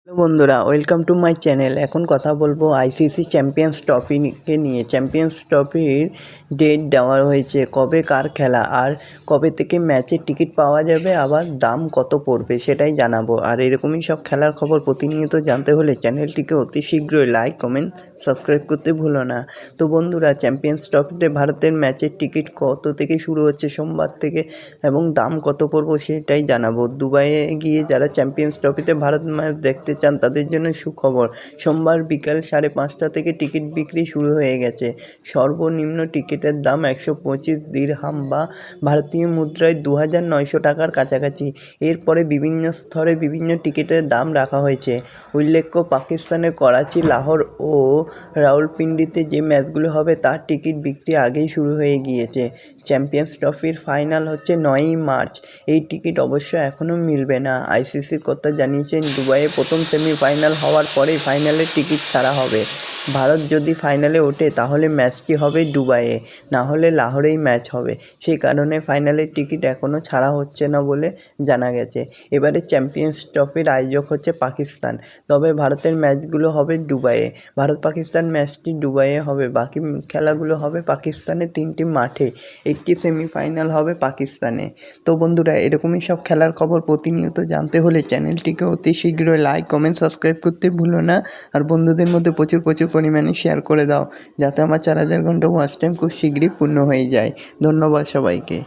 বন্ধুরা welcome to my channel. এখন কথা বলবো আইসিসি চ্যাম্পিয়ন্স ট্রফিকে নিয়ে। চ্যাম্পিয়ন্স ট্রফির ডেট দেওয়া হয়েছে, কবে কার খেলা আর কবে থেকে ম্যাচের টিকিট পাওয়া যাবে, আবার দাম কত পড়বে সেটাই জানাবো। আর এরকমই সব খেলার খবর প্রতিনিয়ত জানতে হলে চ্যানেলটিকে অতি শীঘ্রই লাইক কমেন্ট সাবস্ক্রাইব করতে ভুলো না। তো বন্ধুরা, চ্যাম্পিয়ন্স ট্রফিতে ভারতের ম্যাচের টিকিট কত থেকে শুরু হচ্ছে সোমবার থেকে, এবং দাম কত পড়বে সেটাই জানাবো। দুবাইয়ে গিয়ে যারা চ্যাম্পিয়ন্স ট্রফিতে ভারত ম্যাচ দেখতে চান তাদের জন্য সুখবর। সোমবার বিকাল 5:30 থেকে টিকিট বিক্রি শুরু হয়ে গেছে। সর্বনিম্ন টিকিটের দাম 125 দিরহাম বা ভারতীয় মুদ্রায় 2900 টাকার কাছাকাছি। এরপরে বিভিন্ন স্তরে বিভিন্ন টিকিটের দাম রাখা হয়েছে। উল্লেখ্য, পাকিস্তানের করাচি, লাহোর ও রাওয়ালপিন্ডিতে যে ম্যাচগুলো হবে তার টিকিট বিক্রি আগেই শুরু হয়ে গিয়েছে। চ্যাম্পিয়ন্স ট্রফির ফাইনাল হচ্ছে 9ই মার্চ। এই টিকিট অবশ্য এখনও মিলবে না। আইসিসির কর্তা জানিয়েছেন, দুবাইয়ে প্রথম সেমিফাইনাল হওয়ার পরেই ফাইনালের টিকিট ছাড়া হবে। ভারত যদি ফাইনালে ওঠে তাহলে ম্যাচটি হবে দুবাইয়ে, না হলে লাহোরেই ম্যাচ হবে। সেই কারণে ফাইনালের টিকিট এখনও ছাড়া হচ্ছে না বলে জানা গেছে। এবারে চ্যাম্পিয়ন্স ট্রফির আয়োজক হচ্ছে পাকিস্তান, তবে ভারতের ম্যাচগুলো হবে দুবাইয়ে। ভারত পাকিস্তান ম্যাচটি দুবাইয়ে হবে, বাকি খেলাগুলো হবে পাকিস্তানের 3টি মাঠে। একটি সেমিফাইনাল হবে পাকিস্তানে। তো বন্ধুরা, এরকমই সব খেলার খবর প্রতিনিয়ত জানতে হলে চ্যানেলটিকে অতি শীঘ্রই লাইক কমেন্ট সাবস্ক্রাইব করতে ভুলো না। আর বন্ধুদের মধ্যে প্রচুর পরিমাণে শেয়ার করে দাও, যাতে আমার 4000 ঘন্টা ওয়াচ টাইম খুব শীঘ্রই পূর্ণ হয়ে যায়। ধন্যবাদ সবাইকে।